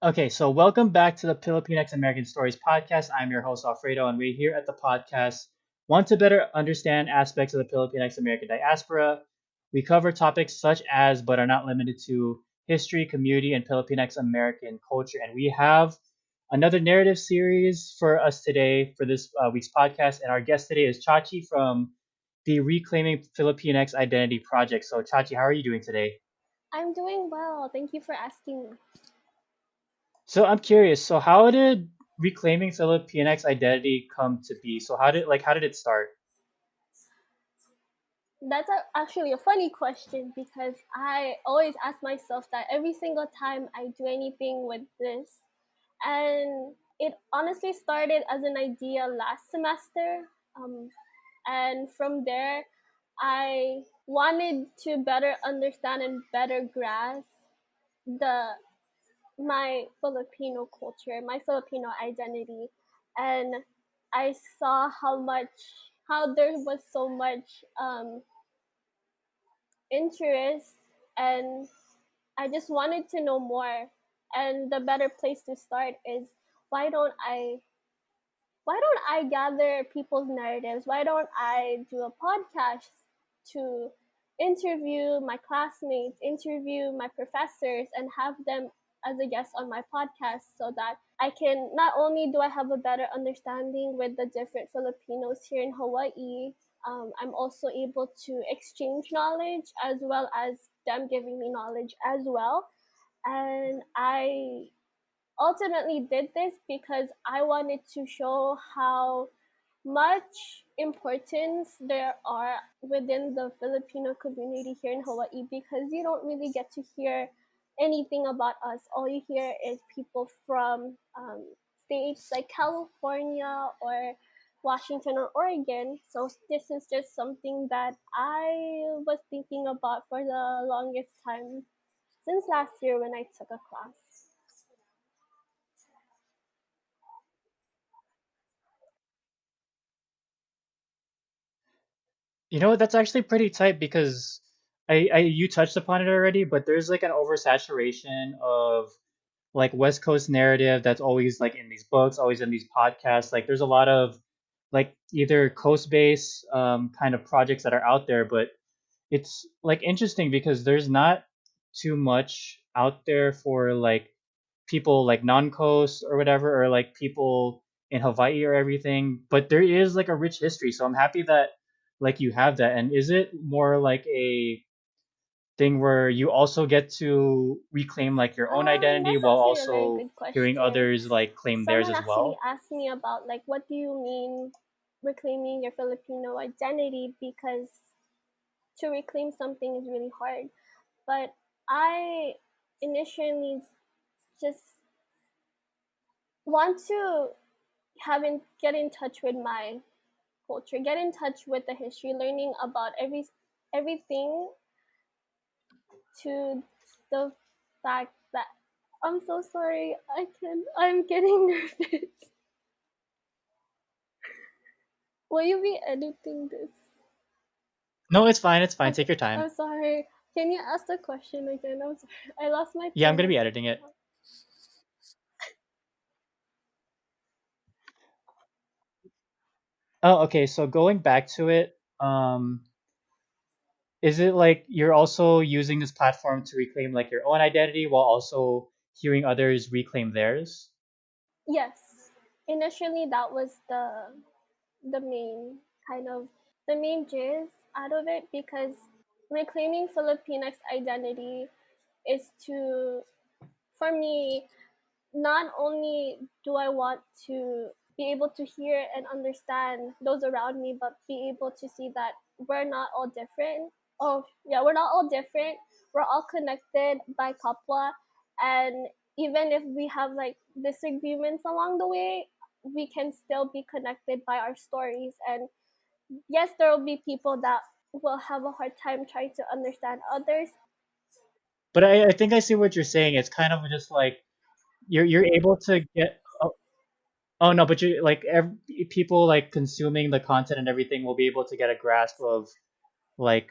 Okay, so welcome back to the Pilipinx-American Stories podcast. I'm your host, Alfredo, and we here at the podcast want to better understand aspects of the Pilipinx-American diaspora. We cover topics such as, but are not limited to, history, community, and Filipinx-American culture. And we have another narrative series for us today for this week's podcast. And our guest today is Chachie from the Reclaiming Filipinx Identity project. So, Chachie, how are you doing today? I'm doing well. Thank you for asking. So I'm curious. So how did reclaiming Filipinx identity come to be? So how did it start? That's actually a funny question because I always ask myself that every single time I do anything with this. And it honestly started as an idea last semester. Um, and from there, I wanted to better understand and better grasp the my Filipino culture, my Filipino identity, and I saw how there was so much interest, and I just wanted to know more. And the better place to start is why don't I why don't I gather people's narratives? Why don't I do a podcast to interview my classmates, interview my professors, and have them as a guest on my podcast so that I can not only do I have a better understanding with the different Filipinos here in Hawaii, I'm also able to exchange knowledge as well as them giving me knowledge as well. And I ultimately did this because I wanted to show how much importance there are within the Filipino community here in Hawaii because you don't really get to hear anything about us. All you hear is people from states like California or Washington or Oregon. So this is just something that I was thinking about for the longest time since last year when I took a class. You know, that's actually pretty tight because I you touched upon it already, but there's like an oversaturation of like West Coast narrative that's always like in these books, always in these podcasts. Like there's a lot of like either coast-based kind of projects that are out there, but it's like interesting because there's not too much out there for like people like non-coast or whatever, or like people in Hawaii or everything. But there is like a rich history, so I'm happy that like you have that. And is it more like a thing where you also get to reclaim like your own identity That's while actually a very also good hearing question. others like claim theirs Someone as actually well? asked me about like what do you mean reclaiming your Filipino identity because to reclaim something is really hard. But I initially just want to get in touch with my culture, get in touch with the history, learning about everything to the fact that I'm so sorry. I'm getting nervous. Will you be editing this? No, it's fine. It's fine. Okay, Take your time. I'm sorry. Can you ask the question again? I'm sorry. I lost my Yeah, I'm train gonna of be editing it. thought. Oh, okay. So going back to it, is it like you're also using this platform to reclaim like your own identity while also hearing others reclaim theirs? Yes. Initially, that was the main kind of the main gist out of it because reclaiming Filipinx identity is to, for me, not only do I want to be able to hear and understand those around me, but be able to see that we're not all different. Oh, yeah, we're not all different. We're all connected by Kapwa. And even if we have like disagreements along the way, we can still be connected by our stories. And yes, there will be people that will have a hard time trying to understand others. But I think I see what you're saying. It's kind of just like you're able to get. Oh, oh no, but you like people like consuming the content and everything will be able to get a grasp of like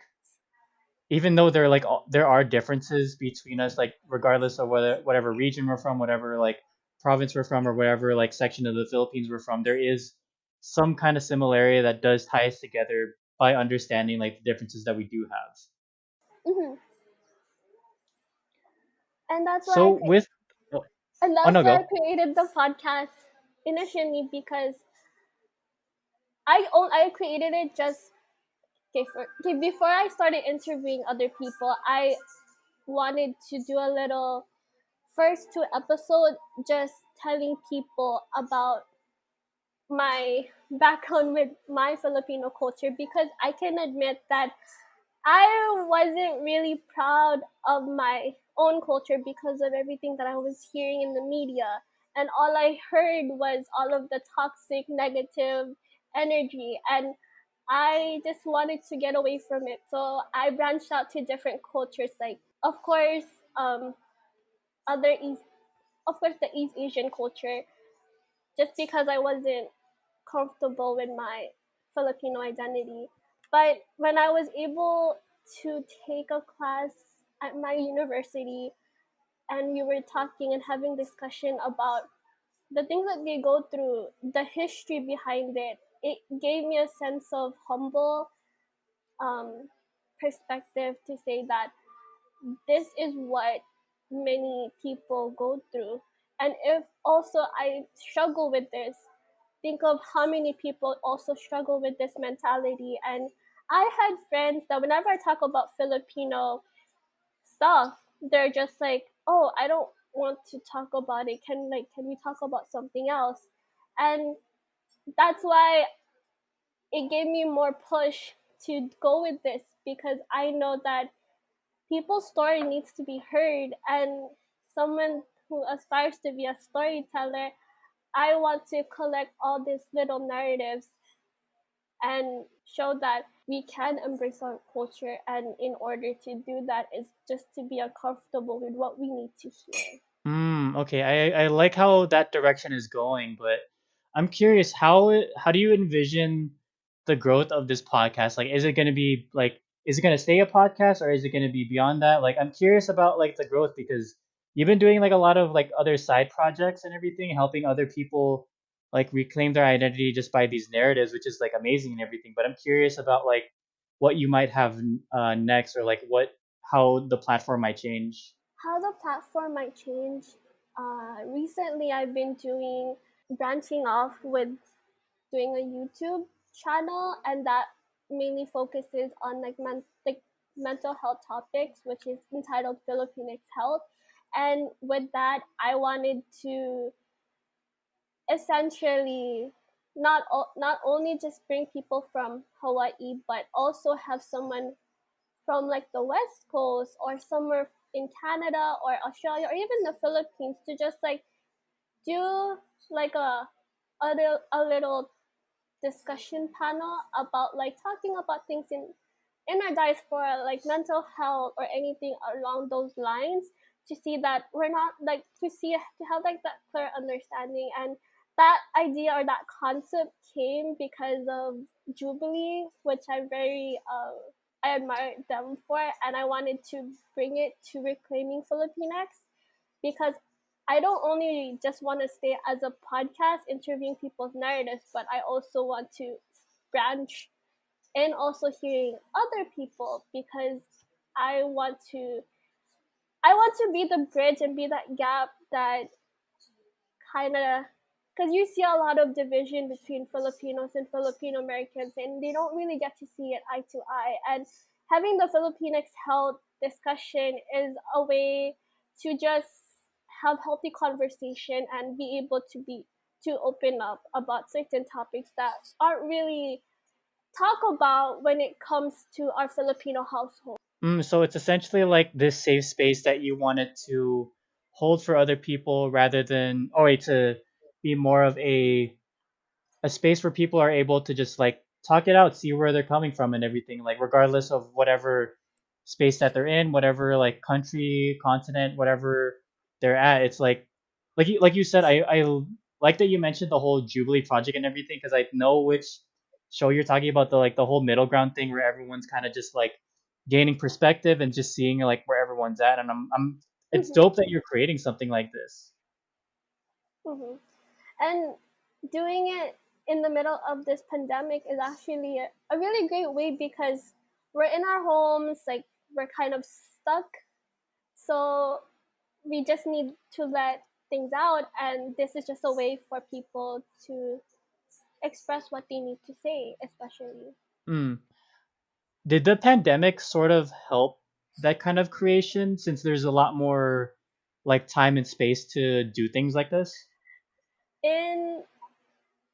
even though there like there are differences between us, like regardless of whether whatever region we're from, whatever like province we're from, or whatever like section of the Philippines we're from, there is some kind of similarity that does tie us together by understanding like the differences that we do have. Hmm. And that's why So with oh, and oh that's no, why I go. created the podcast initially, because I created it just okay, before I started interviewing other people. I wanted to do a little first two episode just telling people about my background with my Filipino culture, because I can admit that I wasn't really proud of my own culture because of everything that I was hearing in the media. And all I heard was all of the toxic, negative energy. And I just wanted to get away from it. So I branched out to different cultures, like, of course, um, other East, of course, the East Asian culture, just because I wasn't comfortable with my Filipino identity. But when I was able to take a class at my university, and we were talking and having discussion about the things that they go through, the history behind it, it gave me a sense of humble um, perspective to say that this is what many people go through. And if also I struggle with this, think of how many people also struggle with this mentality. And I had friends that whenever I talk about Filipino stuff, they're just like, "Oh, I don't want to talk about it. Can we talk about something else?" And that's why it gave me more push to go with this, because I know that people's story needs to be heard, and someone who aspires to be a storyteller, I want to collect all these little narratives and show that we can embrace our culture, and in order to do that is just to be uncomfortable with what we need to hear. Okay, I like how that direction is going, but I'm curious how do you envision the growth of this podcast? Like, is it going to be like is it going to stay a podcast or is it going to be beyond that? Like, I'm curious about like the growth because you've been doing like a lot of like other side projects and everything, helping other people like reclaim their identity just by these narratives, which is like amazing and everything. But I'm curious about like what you might have next or like what how the platform might change. How the platform might change. Recently, I've been doing branching off with doing a YouTube channel, and that mainly focuses on like mental health topics, which is entitled Filipinx Health. And with that, I wanted to essentially not only just bring people from Hawaii, but also have someone from like the West Coast or somewhere in Canada or Australia or even the Philippines to just like do like a little discussion panel about like talking about things in our diaspora, like mental health or anything along those lines, to see that we're not like to have like that clear understanding. And that idea or that concept came because of Jubilee, which I admire them for, and I wanted to bring it to Reclaiming Filipinx, because I don't only just want to stay as a podcast interviewing people's narratives, but I also want to branch and also hearing other people, because I want to I want to be the bridge and be that gap that kind of, because you see a lot of division between Filipinos and Filipino Americans, and they don't really get to see it eye to eye. And having the Filipinx health discussion is a way to just have healthy conversation and be able to open up about certain topics that aren't really talk about when it comes to our Filipino household. So it's essentially like this safe space that you wanted to hold for other people rather than, oh wait, to be more of a space where people are able to just like talk it out, see where they're coming from and everything, like regardless of whatever space that they're in, whatever like country, continent, whatever they're at. It's like you said, I like that you mentioned the whole Jubilee project and everything because I know which show you're talking about, the like the whole middle ground thing where everyone's kind of just like gaining perspective and just seeing like where everyone's at. And it's Mhm. dope that you're creating something like this. Mhm. And doing it in the middle of this pandemic is actually a really great way because we're in our homes, like we're kind of stuck. So we just need to let things out, and this is just a way for people to express what they need to say, especially. Mm. Did the pandemic sort of help that kind of creation since there's a lot more like time and space to do things like this? In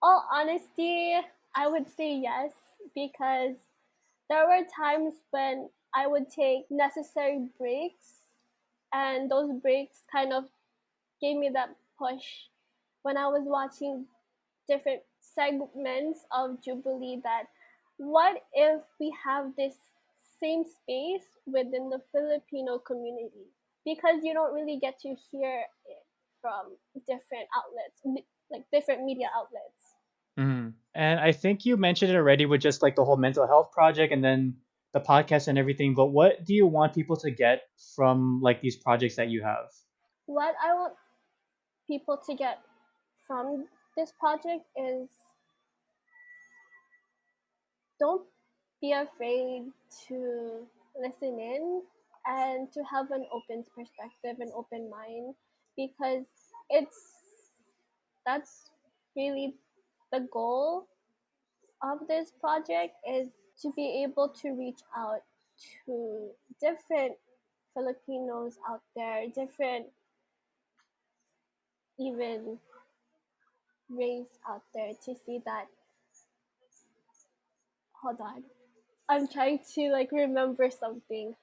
all honesty, I would say yes, because there were times when I would take necessary breaks, and those breaks kind of gave me that push when I was watching different segments of Jubilee, that what if we have this same space within the Filipino community? Because you don't really get to hear it from different outlets, like different media outlets. Mhm. And I think you mentioned it already with just like the whole mental health project and then the podcast and everything, but what do you want people to get from like these projects that you have? What I want people to get from this project is, don't be afraid to listen in and to have an open perspective and open mind, because it's that's really the goal of this project, is to be able to reach out to different Filipinos out there, different even race out there, to see that, hold on, I'm trying to like remember something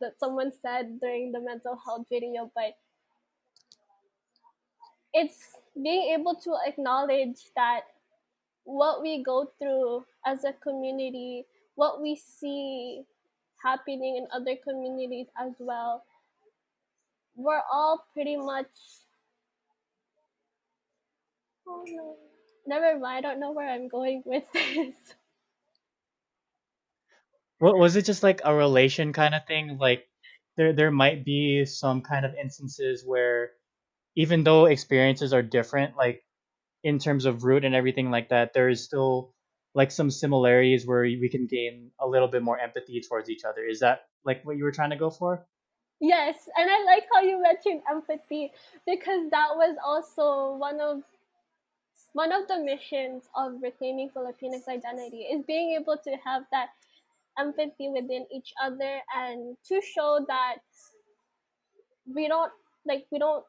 that someone said during the mental health video, but it's being able to acknowledge that what we go through as a community, what we see happening in other communities as well, we're all pretty much. Oh no. Never mind, I don't know where I'm going with this. What was it just like a relation kind of thing? Like there might be some kind of instances where even though experiences are different, like in terms of root and everything like that, there is still like some similarities where we can gain a little bit more empathy towards each other. Is that like what you were trying to go for? Yes, and I like how you mentioned empathy, because that was also one of the missions of Reclaiming Filipinx Identity, is being able to have that empathy within each other, and to show that we don't like we don't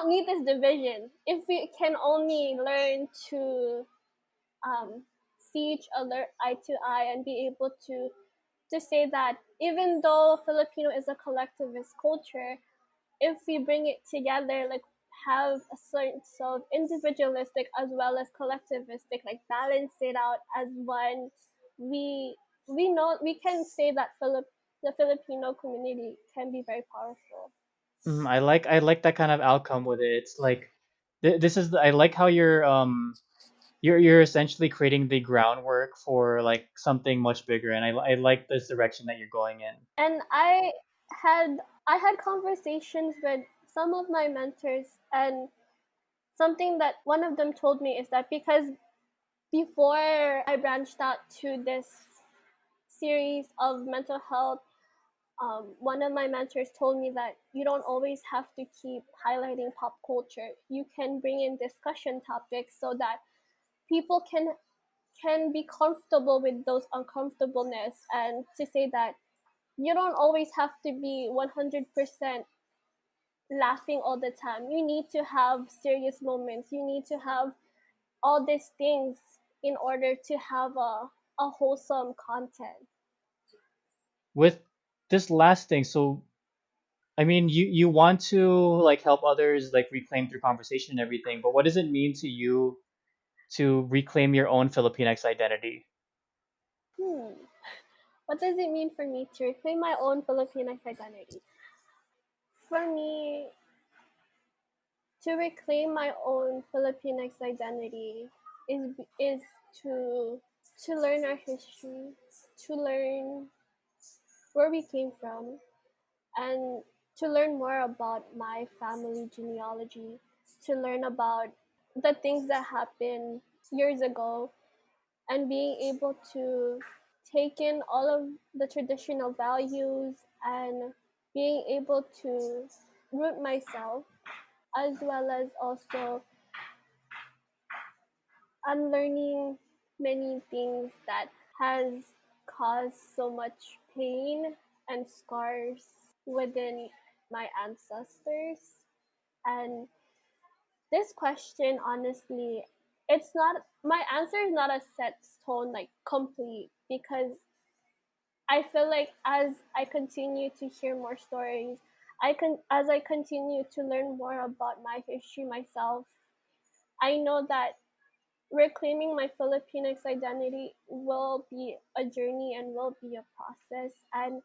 need this division if we can only learn to um, see each other eye to eye, and be able to say that even though Filipino is a collectivist culture, if we bring it together, like have a sense of individualistic as well as collectivistic, like balance it out as one, we we know we can say that the Filipino community can be very powerful. I like that kind of outcome with it. It's like this is I like how you're essentially creating the groundwork for like something much bigger, and I like this direction that you're going in. And had I had conversations with some of my mentors, and something that one of them told me is that, because before I branched out to this series of mental health, one of my mentors told me that you don't always have to keep highlighting pop culture. You can bring in discussion topics so that people can be comfortable with those uncomfortableness, and to say that you don't always have to be 100% laughing all the time. You need to have serious moments. You need to have all these things in order to have a wholesome content. With this last thing, so I mean, you want to like help others like reclaim through conversation and everything, but what does it mean to you to reclaim your own Filipinx identity? Hmm. What does it mean for me to reclaim my own Filipinx identity? For me, to reclaim my own Filipinx identity is to learn our history, to learn where we came from, and to learn more about my family genealogy, to learn about the things that happened years ago, and being able to take in all of the traditional values and being able to root myself, as well as also unlearning many things that has caused so much pain and scars within my ancestors. And this question, honestly, it's not, my answer is not a set stone, like complete, because I feel like as I continue to hear more stories, as I continue to learn more about my history myself, I know that reclaiming my Filipinx identity will be a journey and will be a process. And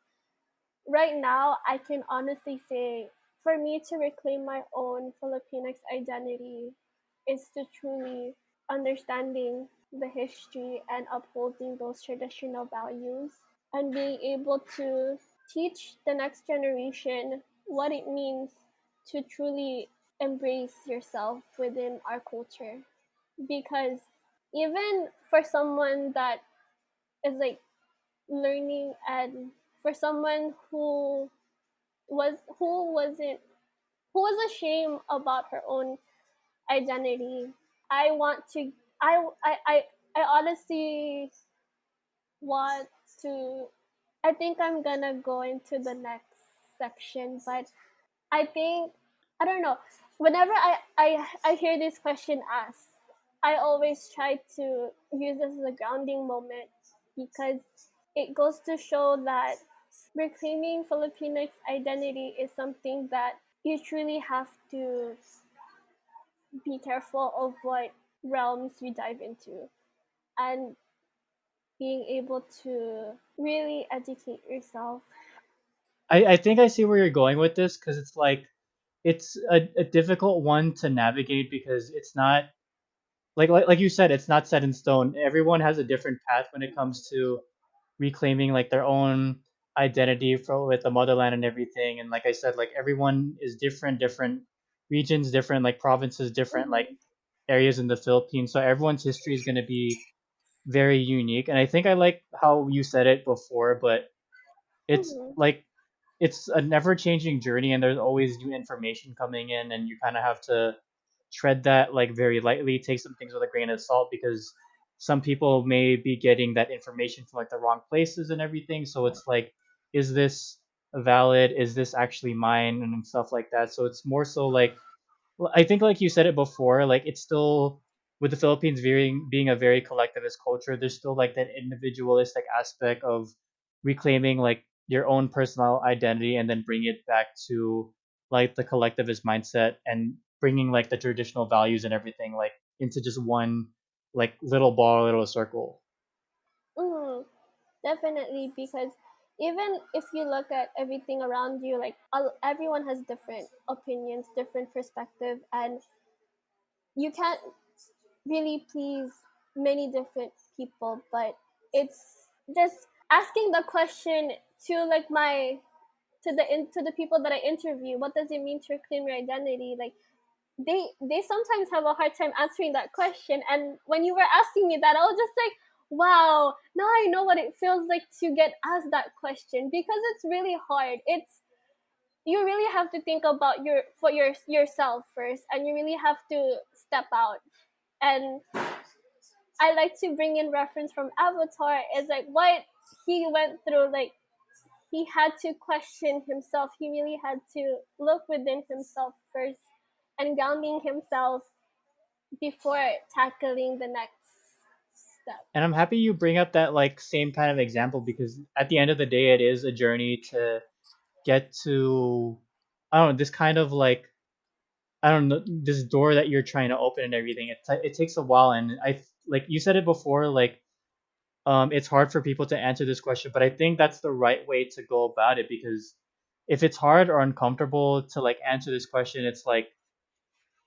right now, I can honestly say, for me to reclaim my own Filipinx identity is to truly understanding the history and upholding those traditional values and being able to teach the next generation what it means to truly embrace yourself within our culture. Because even for someone that is like learning, and for someone who wasn't who was ashamed about her own identity, I want to I honestly want to, I think I'm gonna go into the next section, but I think, I don't know. Whenever I hear this question asked, I always try to use this as a grounding moment, because it goes to show that reclaiming Filipinx identity is something that you truly have to be careful of what realms you dive into, and being able to really educate yourself. I think I see where you're going with this because it's like it's a difficult one to navigate because it's not like you said, it's not set in stone. Everyone has a different path when it comes to reclaiming like their own identity for with the motherland and everything. And like I said, like everyone is different, different regions, different like provinces, different like Mm-hmm. areas in the Philippines. So everyone's history is going to be very unique. And I think I like how you said it before, but it's Mm-hmm. like it's a never changing journey and there's always new information coming in and you kind of have to tread that like very lightly, take some things with a grain of salt because some people may be getting that information from like the wrong places and everything. So it's like, is this valid? Is this actually mine? And stuff like that. So it's more so like, well, I think like you said it before, like it's still with the Philippines being a very collectivist culture, there's still like that individualistic aspect of reclaiming like your own personal identity and then bring it back to like the collectivist mindset and bringing like the traditional values and everything like into just one like little ball, little circle. Mm-hmm. Definitely, because even if you look at everything around you, like everyone has different opinions, different perspective, and you can't really please many different people. But it's just asking the question to like my to the people that I interview, what does it mean to reclaim your identity? Like they sometimes have a hard time answering that question. And when you were asking me that, I was just like, wow, now I know what it feels like to get asked that question, because it's really hard. It's, you really have to think about yourself first, and you really have to step out. And I like to bring in reference from Avatar is like what he went through. Like he had to question himself. He really had to look within himself first and grounding himself before tackling the next step. And I'm happy you bring up that like same kind of example because at the end of the day it is a journey to get to I don't know this kind of like I don't know this door that you're trying to open and everything. It takes a while, and I like you said it before. Like, it's hard for people to answer this question, but I think that's the right way to go about it because if it's hard or uncomfortable to like answer this question, it's like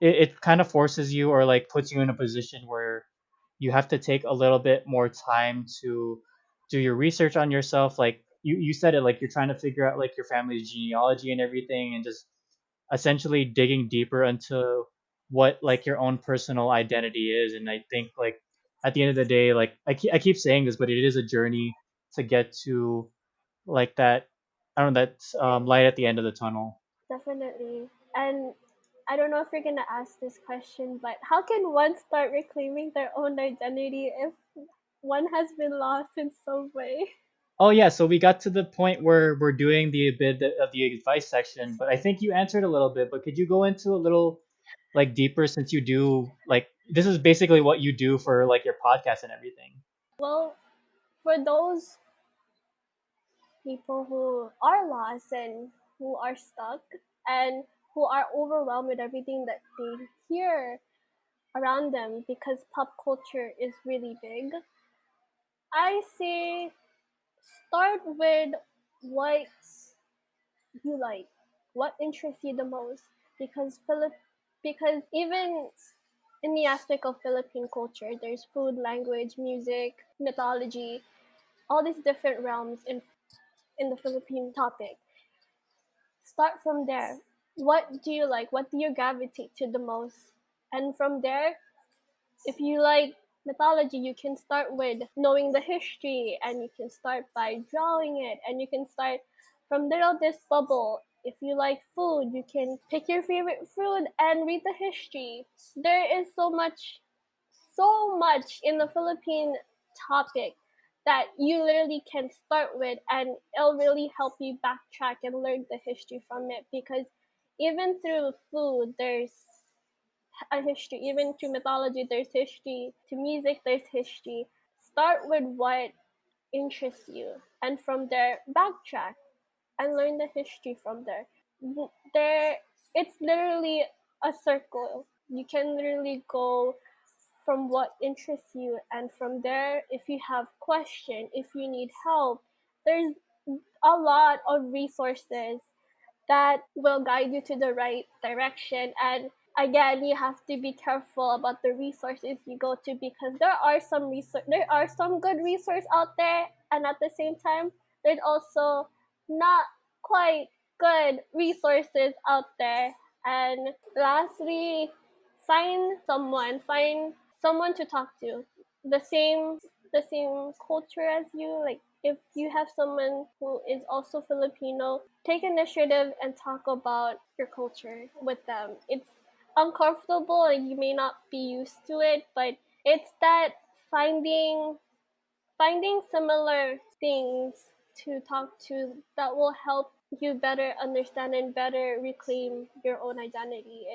it kind of forces you or like puts you in a position where you have to take a little bit more time to do your research on yourself. Like you said it, like you're trying to figure out like your family's genealogy and everything, and just essentially digging deeper into what like your own personal identity is. And I think like at the end of the day, like I keep saying this, but it is a journey to get to like that, I don't know, that Yes, light at the end of the tunnel. definitely. And I don't know if you're gonna ask this question, but how can one start reclaiming their own identity if one has been lost in some way? Oh yeah, so we got to the point where we're doing the bit of the advice section, but I think you answered a little bit, but could you go into a little like deeper, since you do like this is basically what you do for like your podcast and everything. Well, for those people who are lost and who are stuck and who are overwhelmed with everything that they hear around them because pop culture is really big, I say start with what you like, what interests you the most, because because even in the aspect of Philippine culture, there's food, language, music, mythology, all these different realms in the Philippine topic. Start from there. What do you like? What do you gravitate to the most? And from there, if you like mythology, you can start with knowing the history and you can start by drawing it and you can start from little this bubble. If you like food, you can pick your favorite food and read the history. There is so much in the Philippine topic that you literally can start with, and it'll really help you backtrack and learn the history from it, because even through food there's a history, even to mythology there's history, to music there's history. Start with what interests you and from there backtrack and learn the history from there. There, it's literally a circle. You can literally go from what interests you, and from there, if you have question, if you need help, there's a lot of resources that will guide you to the right direction. And again, you have to be careful about the resources you go to, because there are some good resources out there, and at the same time there's also not quite good resources out there. And lastly, find someone to talk to, the same culture as you. Like if you have someone who is also Filipino, take initiative and talk about your culture with them. It's uncomfortable and you may not be used to it, but it's that finding finding similar things to talk to that will help you better understand and better reclaim your own identity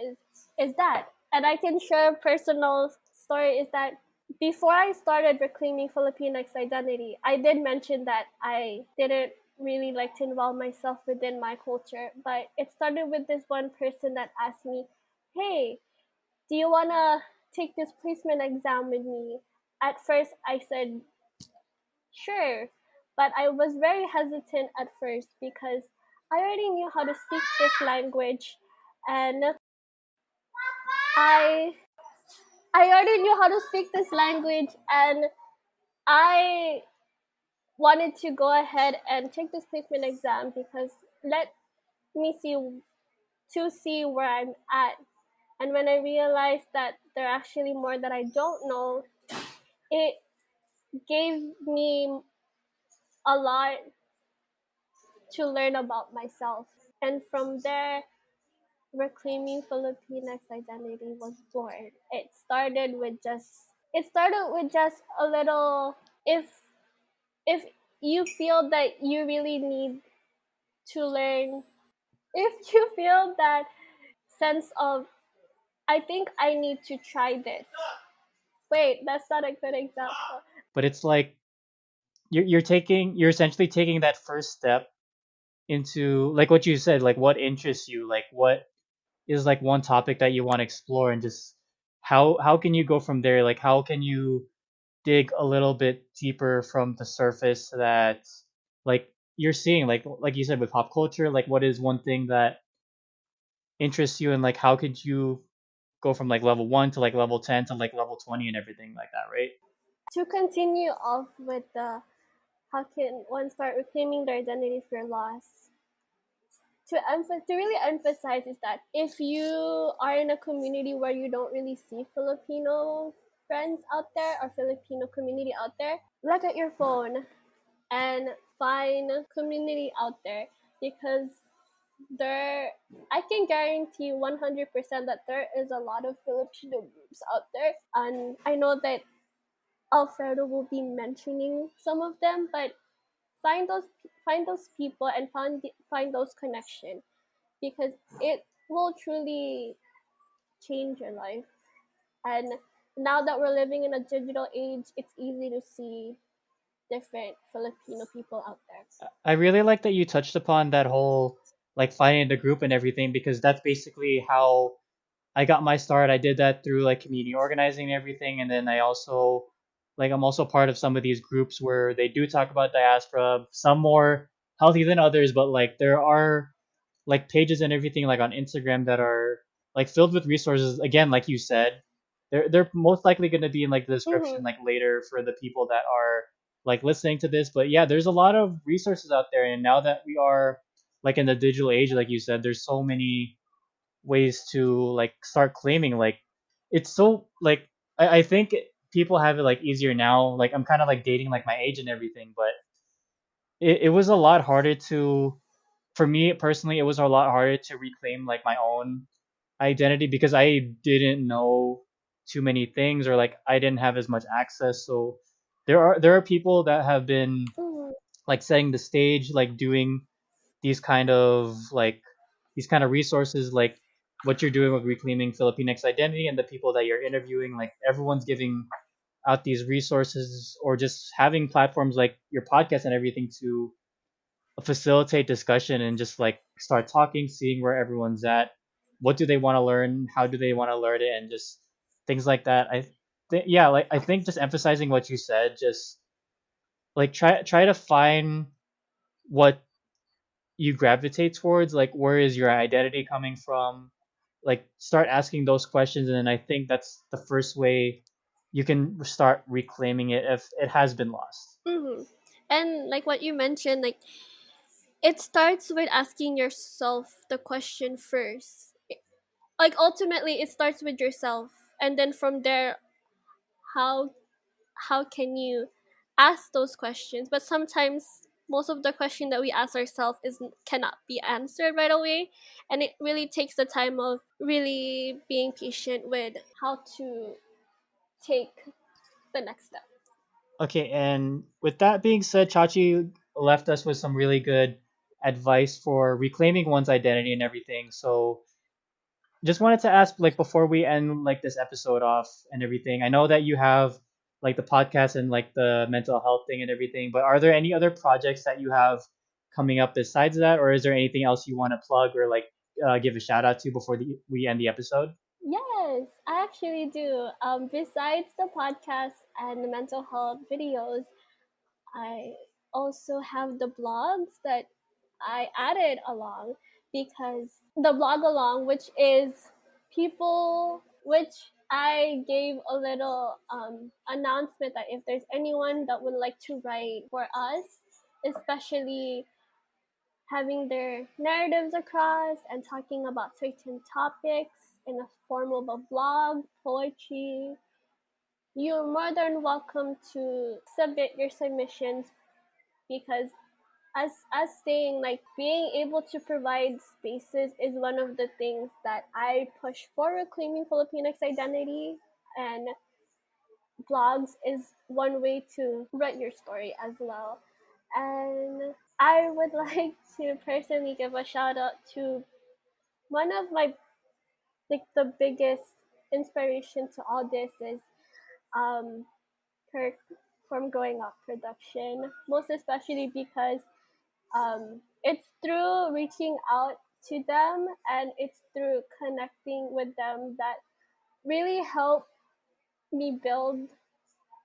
is that. And I can share a personal story, is that before I started reclaiming Filipinx identity, I did mention that I didn't really like to involve myself within my culture, but it started with this one person that asked me, "Hey, do you wanna take this placement exam with me?" At first, I said sure, but I was very hesitant at first because I already knew how to speak this language, and I I already knew how to speak this language, and I wanted to go ahead and take this placement exam because let me see where I'm at. And when I realized that there are actually more that I don't know, it gave me a lot to learn about myself. And from there, Reclaiming Filipinx Identity was born. It started with just a little, if if you feel that you really need to learn, if you feel that sense of, I think I need to try this. Wait, that's not a good example. But it's like you're essentially taking that first step into like what you said, like what interests you, like what is like one topic that you want to explore, and just how can you go from there, like how can you dig a little bit deeper from the surface that like you're seeing, like you said with pop culture, like what is one thing that interests you, and like how could you go from like level 1 to like level 10 to like level 20 and everything like that, right? To continue off with the how can one start reclaiming their identity if you're lost? To really emphasize is that if you are in a community where you don't really see Filipino friends out there or Filipino community out there, look at your phone and find community out there, because there I can guarantee 100% that there is a lot of Filipino groups out there, and I know that Alfredo will be mentioning some of them, but find those find those people and find those connections, because it will truly change your life. And now that we're living in a digital age, it's easy to see different Filipino people out there. I really like that you touched upon that whole like finding the group and everything because that's basically how I got my start. I did that through like community organizing and everything, and then I also like I'm also part of some of these groups where they do talk about diaspora, some more healthy than others, but like there are like pages and everything like on Instagram that are like filled with resources. Again, like you said, they're most likely going to be in like the description Mm-hmm. like later for the people that are like listening to this. But yeah, there's a lot of resources out there, and now that we are like in the digital age, like you said, there's so many ways to like start claiming. Like it's so like I think people have it like easier now. Like I'm kind of like dating like my age and everything, but it was a lot harder to for me personally, it was a lot harder to reclaim like my own identity because I didn't know too many things or like I didn't have as much access. So there are people that have been Mm-hmm. like setting the stage, like doing these kind of like these kind of resources, like what you're doing with reclaiming Filipinx identity and the people that you're interviewing. Like everyone's giving out these resources or just having platforms like your podcast and everything to facilitate discussion and just like start talking, seeing where everyone's at, what do they want to learn, how do they want to learn it, and just things like that. Yeah, like I think just emphasizing what you said, just like try to find what you gravitate towards, like where is your identity coming from, like start asking those questions, and then I think that's the first way you can start reclaiming it if it has been lost. Mm-hmm. And like what you mentioned, like it starts with asking yourself the question first. Like ultimately, it starts with yourself, and then from there, how how can you ask those questions? But sometimes most of the question that we ask ourselves is cannot be answered right away, and it really takes the time of really being patient with how to take the next step. Okay, and with that being said, Chachi left us with some really good advice for reclaiming one's identity and everything. So just wanted to ask, like, before we end like this episode off and everything, I know that you have like the podcast and like the mental health thing and everything, but are there any other projects that you have coming up besides that, or is there anything else you want to plug or like give a shout out to before we end the episode? Yes, I actually do. Besides the podcast and the mental health videos, I also have the blogs that I added along, because the blog along, which is people, which I gave a little announcement that if there's anyone that would like to write for us, especially having their narratives across and talking about certain topics in the form of a blog, poetry, you're more than welcome to submit your submissions, because as saying, like being able to provide spaces is one of the things that I push for reclaiming Filipinx identity, and blogs is one way to write your story as well. And I would like to personally give a shout out to one of my, like the biggest inspiration to all this is um Kirk from Growing Up Production, most especially because it's through reaching out to them and it's through connecting with them that really helped me build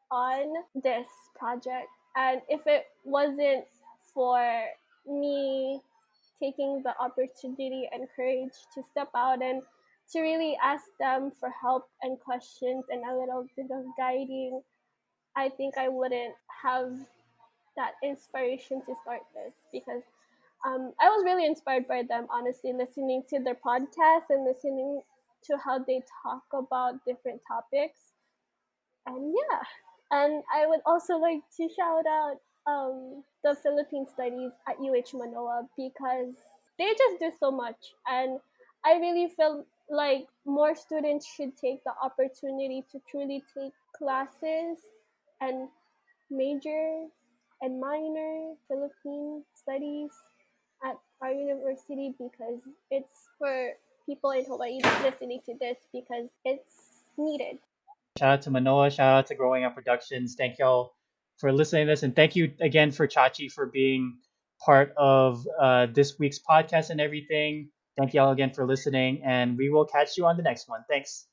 on this project. And if it wasn't for me taking the opportunity and courage to step out and to really ask them for help and questions and a little bit of guiding, I think I wouldn't have that inspiration to start this because I was really inspired by them, honestly, listening to their podcast and listening to how they talk about different topics. And yeah, and I would also like to shout out the Philippine studies at UH Manoa because they just do so much. And I really feel like more students should take the opportunity to truly take classes and major and minor Philippine studies at our university because it's for people in Hawaii listening to this because it's needed. Shout out to Manoa. Shout out to Growing Up Productions. Thank y'all for listening to this. And thank you again for Chachi for being part of this week's podcast and everything. Thank y'all again for listening. And we will catch you on the next one. Thanks.